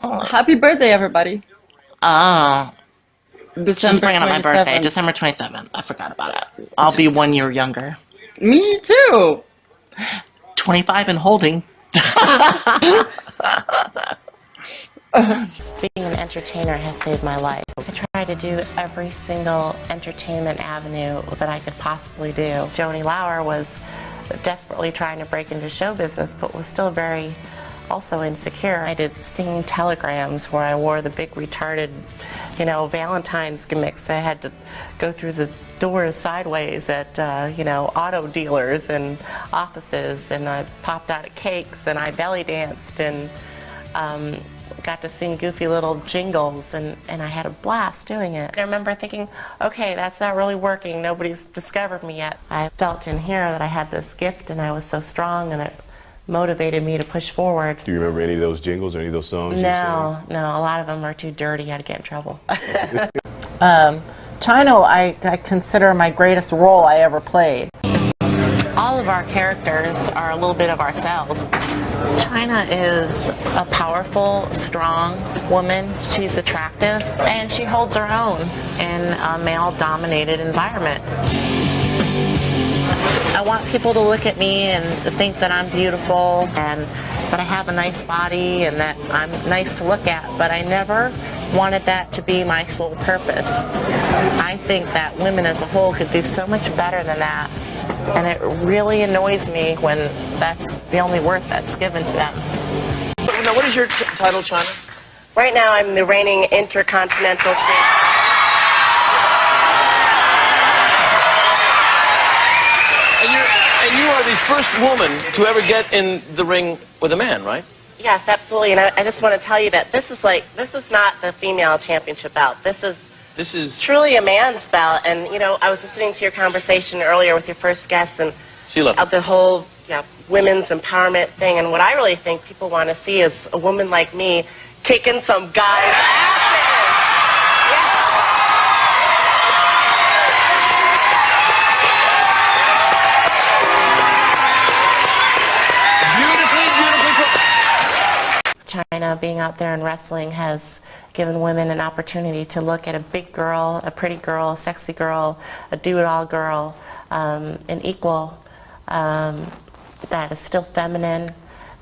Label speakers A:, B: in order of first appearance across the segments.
A: Happy birthday, everybody.
B: Oh, just
A: December
B: bringing up my birthday,
A: 27th.
B: December 27th. I forgot about it. I'll be 1 year younger.
A: Me too.
B: 25 and holding.
C: Being an entertainer has saved my life. I try to do every single entertainment avenue that I could possibly do. Joanie Laurer was desperately trying to break into show business, but was still very also insecure. I did singing telegrams where I wore the big retarded, Valentine's gimmicks. I had to go through the doors sideways at, auto dealers and offices, and I popped out of cakes, and I belly danced, and got to sing goofy little jingles, and I had a blast doing it. I remember thinking, okay, that's not really working. Nobody's discovered me yet. I felt in here that I had this gift, and I was so strong, and it motivated me to push forward.
D: Do you remember any of those jingles or any of those songs?
C: No, a lot of them are too dirty. I'd get in trouble.
B: Chyna, I consider my greatest role I ever played.
C: All of our characters are a little bit of ourselves. Chyna is a powerful, strong woman. She's attractive, and she holds her own in a male-dominated environment. I want people to look at me and think that I'm beautiful and that I have a nice body and that I'm nice to look at, but I never wanted that to be my sole purpose. I think that women as a whole could do so much better than that, and it really annoys me when that's the only worth that's given to them.
E: Now, what is your title, Chyna?
C: Right now, I'm the reigning intercontinental champion.
E: And you are the first woman to ever get in the ring with a man, right?
C: Yes, absolutely. And I just want to tell you that this is not the female championship bout. This is truly a man's bout. And, I was listening to your conversation earlier with your first guest and of the whole women's empowerment thing. And what I really think people want to see is a woman like me kicking some guy's asses. Chyna, being out there in wrestling has given women an opportunity to look at a big girl, a pretty girl, a sexy girl, a do-it-all girl, an equal that is still feminine,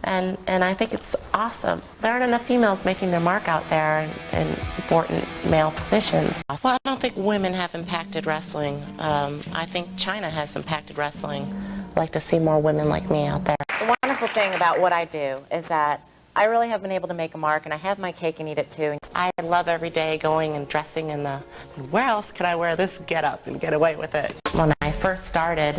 C: and I think it's awesome. There aren't enough females making their mark out there in important male positions. Well, I don't think women have impacted wrestling. I think Chyna has impacted wrestling. I'd like to see more women like me out there. The wonderful thing about what I do is that I really have been able to make a mark, and I have my cake and eat it too. I love every day going and dressing in where else could I wear this getup and get away with it? When I first started,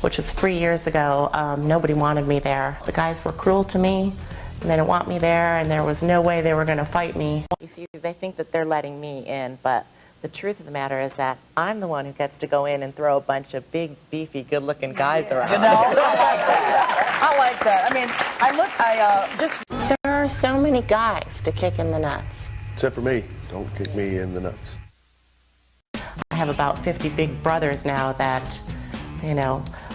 C: which was 3 years ago, nobody wanted me there. The guys were cruel to me, and they didn't want me there, and there was no way they were going to fight me. You see, they think that they're letting me in, but the truth of the matter is that I'm the one who gets to go in and throw a bunch of big, beefy, good-looking guys around.
F: I like that. I mean,
C: There are so many guys to kick in the nuts.
D: Except for me. Don't kick me in the nuts.
C: I have about 50 big brothers now that,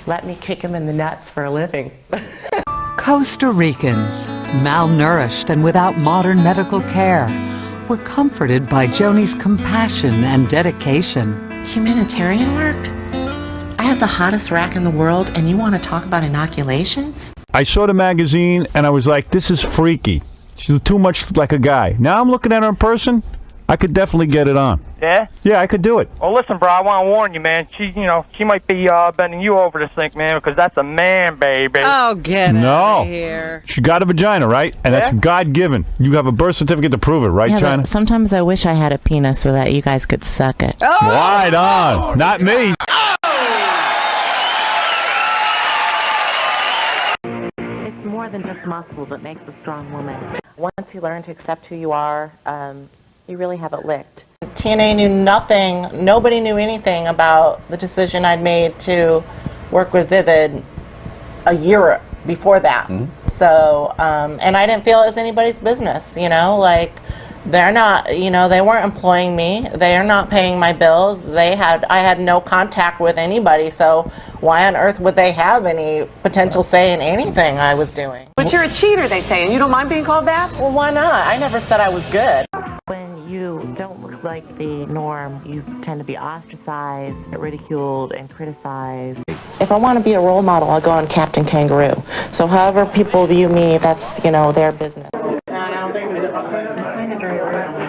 C: let me kick them in the nuts for a living.
G: Costa Ricans, malnourished and without modern medical care, were comforted by Joanie's compassion and dedication.
C: Humanitarian work? I have the hottest rack in the world, and you want to talk about inoculations?
H: I saw the magazine, and I was like, this is freaky. She's too much like a guy. Now I'm looking at her in person, I could definitely get it on.
I: Yeah?
H: Yeah, I could do it.
I: Well, listen, bro, I want to warn you, man. She might be bending you over to sink, man, because that's a man, baby.
F: Oh, get out of here.
H: She got a vagina, right? And that's God-given. You have a birth certificate to prove it, right, Chyna?
C: Sometimes I wish I had a penis so that you guys could suck it.
F: Oh!
H: Right on. Not me.
C: It's more than just muscle that makes a strong woman. Once you learn to accept who you are, you really have it licked.
B: TNA knew nothing, nobody knew anything about the decision I'd made to work with Vivid a year before that. So, and I didn't feel it was anybody's business, They're not, you know, they weren't employing me. They are not paying my bills. I had no contact with anybody, so why on earth would they have any potential say in anything I was doing?
F: But you're a cheater, they say, and you don't mind being called that?
B: Well, why not? I never said I was good.
C: When you don't look like the norm, you tend to be ostracized, ridiculed, and criticized. If I want to be a role model, I'll go on Captain Kangaroo. So however people view me, that's, you know, their business. We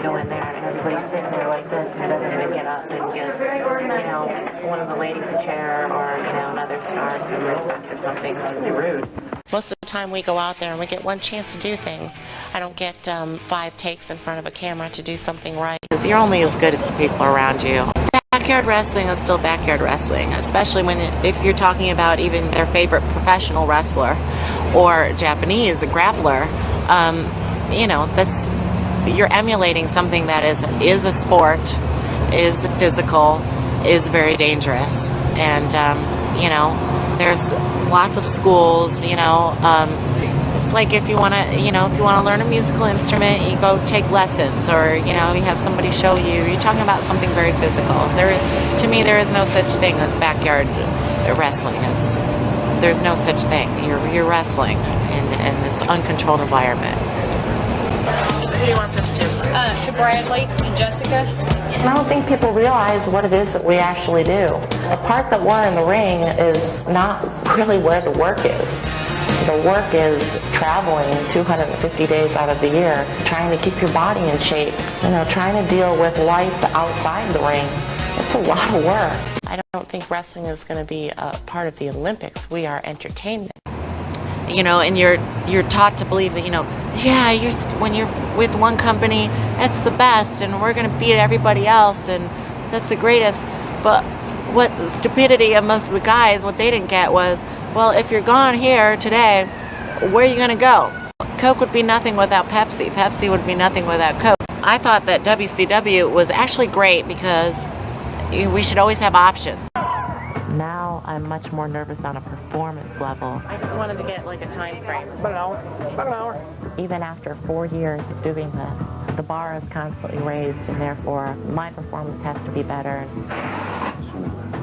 C: go in there and everybody's sitting there like this and doesn't even get up and give, you know, one of the ladies a chair or, you know, another star some respect or something. It's really rude. Most of the time we go out there and we get one chance to do things. I don't get 5 takes in front of a camera to do something right. Because you're only as good as the people around you. Backyard wrestling is still backyard wrestling, especially if you're talking about even their favorite professional wrestler or Japanese, a grappler. You know, you're emulating something that is a sport, is physical, is very dangerous. And, you know, there's lots of schools, you know, it's like if you want to learn a musical instrument, you go take lessons, or, you know, you have somebody show you. You're talking about something very physical. To me, there is no such thing as backyard wrestling. There's no such thing. You're wrestling in its uncontrolled environment. Who do you want this to?
J: To Bradley and Jessica.
C: I don't think people realize what it is that we actually do. The part that we're in the ring is not really where the work is. The work is traveling 250 days out of the year, trying to keep your body in shape, you know, trying to deal with life outside the ring. It's a lot of work. I don't think wrestling is going to be a part of the Olympics. We are entertainment. You know, and you're taught to believe that, you know, yeah, when you're with one company, it's the best, and we're going to beat everybody else, and that's the greatest. But what the stupidity of most of the guys, what they didn't get was, well, if you're gone here today, where are you going to go? Coke would be nothing without Pepsi. Pepsi would be nothing without Coke. I thought that WCW was actually great because we should always have options. Now I'm much more nervous on a performance level. I just wanted to get like a time frame. About an hour. Even after 4 years of doing this, the bar is constantly raised, and therefore my performance has to be better.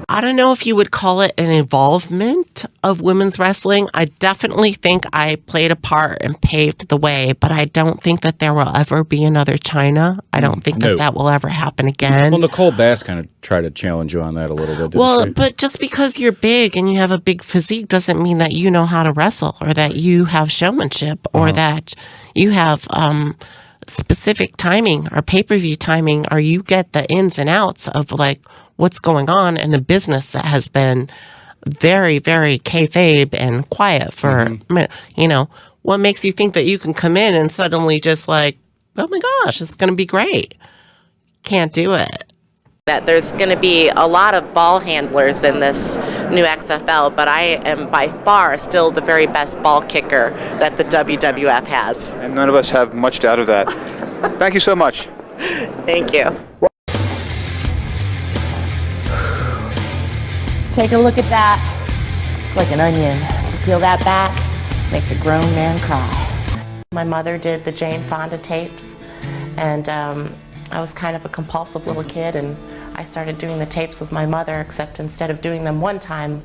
K: I don't know if you would call it an involvement of women's wrestling. I definitely think I played a part and paved the way, but I don't think that there will ever be another Chyna. I don't think that will ever happen again.
H: Well, Nicole Bass kind of tried to challenge you on that a little bit.
K: Well, but just because you're big and you have a big physique doesn't mean that you know how to wrestle, or that you have showmanship, or that you have specific timing or pay-per-view timing, or you get the ins and outs of like what's going on in a business that has been very, very kayfabe and quiet for, you know, what makes you think that you can come in and suddenly just like, oh my gosh, it's going to be great. Can't do it. That there's going to be a lot of ball handlers in this new XFL, but I am by far still the very best ball kicker that the WWF has.
L: And none of us have much doubt of that. Thank you so much.
K: Thank you.
B: Take a look at that. It's like an onion. You peel that back, makes a grown man cry.
C: My mother did the Jane Fonda tapes, and I was kind of a compulsive little kid, and I started doing the tapes with my mother, except instead of doing them one time,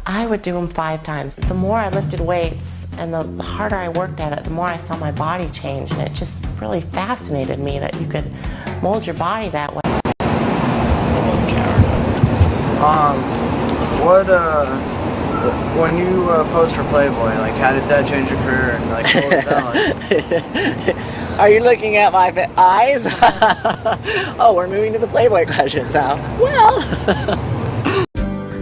C: I would do them 5 times. The more I lifted weights and the harder I worked at it, the more I saw my body change, and it just really fascinated me that you could mold your body that way.
M: When you posed for Playboy, like, how did that change your career, and like, what was that like?
B: Are you looking at my eyes? Oh, we're moving to the Playboy questions now. Well,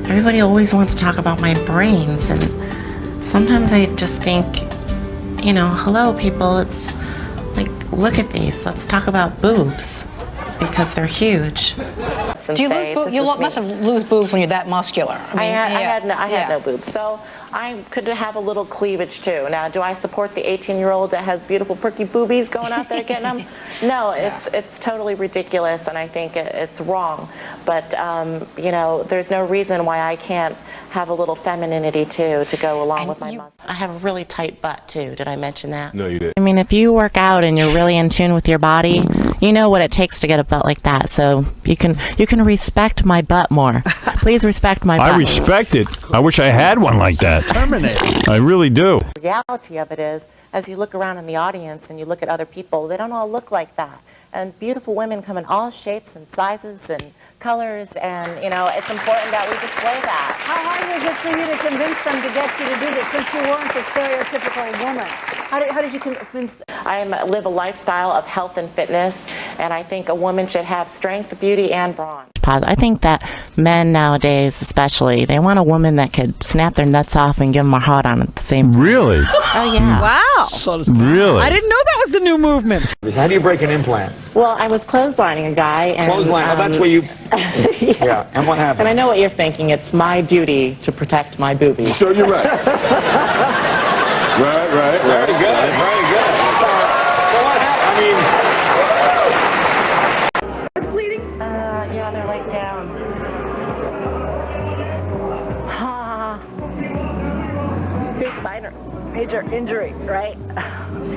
C: Everybody always wants to talk about my brains, and sometimes I just think, you know, hello people, it's like, look at these, let's talk about boobs, because they're huge.
J: Do you lose boobs? You must have lose boobs when you're that muscular.
C: I had no boobs, so I could have a little cleavage too. Now, do I support the 18-year-old that has beautiful perky boobies going out there getting them? No, it's totally ridiculous, and I think it's wrong. But you know, there's no reason why I can't have a little femininity too to go along with my muscles. I have a really tight butt too. Did I mention that?
D: No, you didn't.
B: I mean, if you work out and you're really in tune with your body, you know what it takes to get a butt like that. So you can respect my butt more. Please respect my butt.
H: I respect it. I wish I had one like that.
N: Terminate.
H: I really do.
C: The reality of it is, as you look around in the audience and you look at other people, they don't all look like that. And beautiful women come in all shapes and sizes and colors, and it's important that we display that.
J: How hard was it for you to convince them to get you to do this, since you weren't the stereotypical woman? How did you convince them?
C: I live a lifestyle of health and fitness, and I think a woman should have strength, beauty, and brawn.
B: I think that men nowadays, especially, they want a woman that could snap their nuts off and give them a hot on at the same time.
H: Really?
B: Oh, yeah.
N: Wow.
H: Really?
N: I didn't know that was the new movement.
O: How do you break an implant?
C: Well, I was clotheslining a guy. And,
O: Clothesline. That's where you...
C: Yeah.
O: And what happened?
C: And I know what you're thinking. It's my duty to protect my boobies.
O: So you're right. Right. Very good. Very good. So what happened?
C: Yeah, they're like down. Big major injury, right?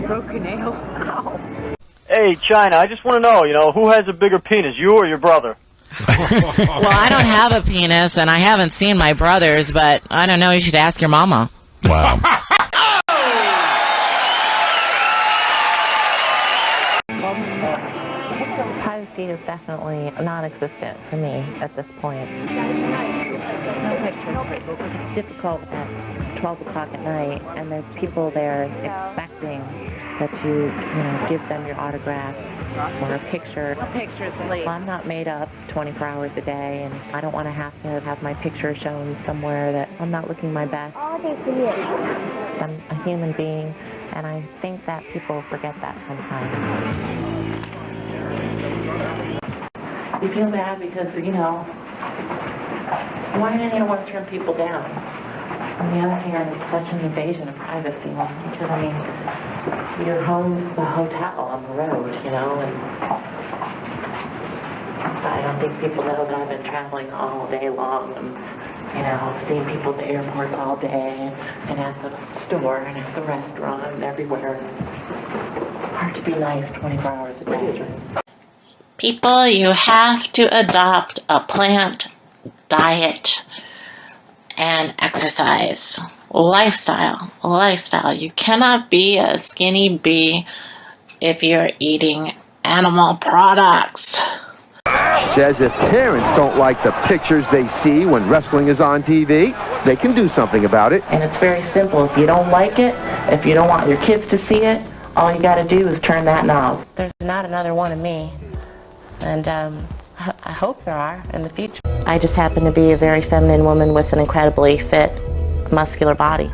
C: Broken nail. Ow.
I: Hey, Chyna, I just want to know, who has a bigger penis, you or your brother?
B: Well, I don't have a penis, and I haven't seen my brother's, but I don't know. You should ask your mama.
H: Wow.
C: Privacy is definitely non-existent for me at this point. No pictures. It's difficult at 12 o'clock at night, and there's people there expecting that you give them your autograph or a picture. Pictures, please. Well, I'm not made up 24 hours a day, and I don't want to have my picture shown somewhere that I'm not looking my best. I'm a human being, and I think that people forget that sometimes. You feel bad because, why do you want to turn people down? On the other hand, it's such an invasion of privacy because, your home's the hotel on the road, and I don't think people know that I've been traveling all day long and, seeing people at the airports all day and at the store and at the restaurant and everywhere. It's hard to be nice 24 hours a day.
B: People, you have to adopt a plant diet and exercise. Lifestyle. You cannot be a skinny bee if you're eating animal products.
P: Says if parents don't like the pictures they see when wrestling is on TV, they can do something about it.
C: And it's very simple. If you don't like it, if you don't want your kids to see it, all you got to do is turn that knob. There's not another one of me. And I hope there are in the future. I just happen to be a very feminine woman with an incredibly fit, muscular body.